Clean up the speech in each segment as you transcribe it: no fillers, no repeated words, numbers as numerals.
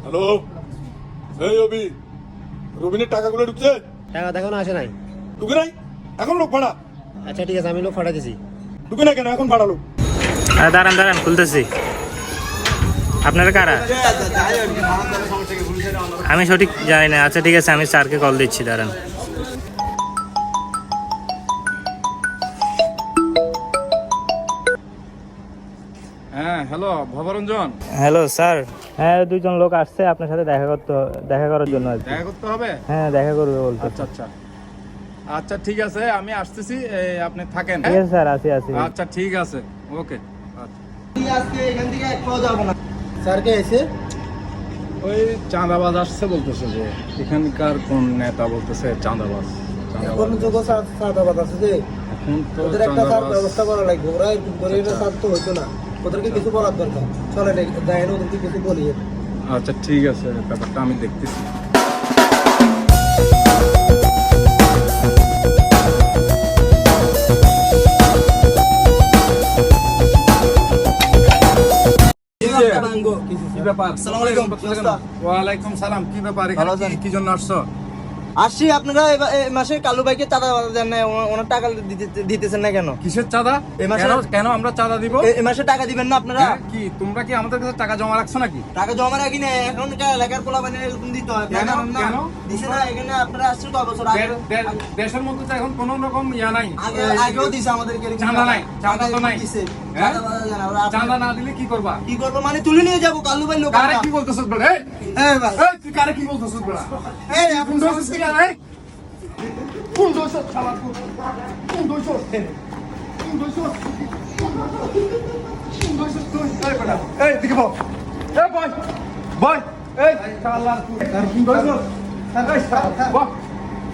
Hello, এই অভি, রবিনের টাকাগুলো ঢুকছে? টাকা এখনো আসে নাই। ঢুকে নাই? এখন লোক ভাড়া? আচ্ছা ঠিক আছে, আমি লোক ফাটা দিছি। ঢুকে না কেন? এখন ভাড়া লোক। দাঁড়ান দাঁড়ান, খুলতেছি। আপনারা কারা? আমি সঠিক জানি না। আচ্ছা ঠিক আছে, আমি স্যারকে কল দিচ্ছি, দাঁড়ান। হ্যাঁ হ্যালো, ভবরঞ্জন। Hello sir. হ্যাঁ, দুইজন লোক আসছে আপনার সাথে দেখা করার জন্য। দেখা করতে হবে? হ্যাঁ, দেখা করবে বলতে। আচ্ছা আচ্ছা আচ্ছা, ঠিক আছে, আমি আসতেছি, আপনি থাকেন। ঠিক আছে স্যার, আসি। আচ্ছা ঠিক আছে, ওকে। আজকে এখান থেকে এক পাও যাবো না। স্যারকে এসে ওই চাঁদাবাজ আসছে বলতেছে, যে এখানকার কোন নেতা বলতেছে চাঁদাবাজ। কোন যোগ্য চাঁদাবাজ আছে যে এখন তো ওদের একটা ব্যবস্থা করা লাগবে। ওরা এরকম করে স্যার তো হইতো না, ওদেরকে কিছু বলার দরকার। চলে দেয় না, ওদেরকে কিছু বলি। আচ্ছা ঠিক আছে, ব্যাপারটা আমি দেখতেছি। কি ব্যাপার? ওয়ালাইকুম সালাম। কি ব্যাপার? এখানে কি জন্য আসছো? আসছি, আপনারা এই মাসে কালু ভাইকে চাঁদা দেন না, ওনার টাকা দিতেছেন না কেন? কিসের চাঁদা? এই মাসে কেন আমরা চাঁদা দিব? এই মাসে টাকা দিবেন না আপনারা? কি তোমরা কি আমাদের কাছে টাকা জমা রাখছো নাকি? টাকা জমা রাখি না, এখন এলাকার পোলা বানিয়ে এরকম দিতে হয়। কেন? দিছে না, এখানে আপনারা আসছে তো বছর আগে। দেশের মধ্যে তো এখন কোনো রকম নাই। আগেও দিছে আমাদেরকে চাঁদা নাই, চাঁদা তো নাই। চাঁদা না দিলে কি করবা? কি করবো মানে তুলে নিয়ে যাবো কালু ভাই লোক। কারে কি বলতেছস বড়? এই ভাই, তুই কারে কি বলতেছস বড়? এই আপনি কোন দোষ শালা? কোন দোষ? এই দিকে বল। এই বয় এই শালা, আর কোন দোষ?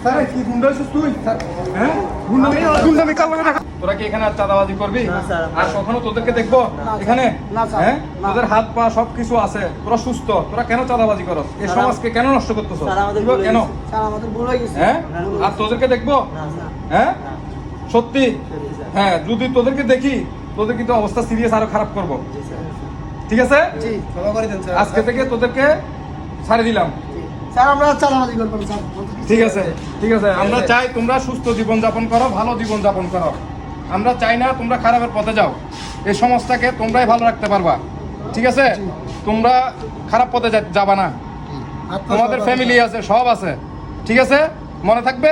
স্যার কি গুন্ডাইছিস তুই? হ্যাঁ, গুন্ডামি কাল লাগা। তোরা কি এখানে চাঁদাবাজি করবি? আর কখনো তোদেরকে দেখবো এখানে? হ্যাঁ, তোদের হাত পা সবকিছু আছে, তোরা সুস্থ, তোরা কেন চাঁদাবাজি করস? এই সমাজকে কেন নষ্ট করতেছ? কেন? হ্যাঁ, আর তোদেরকে দেখবো? হ্যাঁ সত্যি? হ্যাঁ, যদি তোদেরকে দেখি, তোদের কিন্তু অবস্থা সিরিয়াস, আরো খারাপ করবো। ঠিক আছে, আজকে থেকে তোদেরকে ছাড়ে দিলাম। ঠিক আছে ঠিক আছে, আমরা চাই তোমরা সুস্থ জীবন যাপন করো, ভালো জীবন যাপন করো। আমরা চাই না তোমরা খারাপের পথে যাও। এই সমাজটাকে তোমরাই ভালো রাখতে পারবা। ঠিক আছে, তোমরা খারাপ পথে যাবা না। তোমাদের ফ্যামিলি আছে, সব আছে। ঠিক আছে, মনে থাকবে।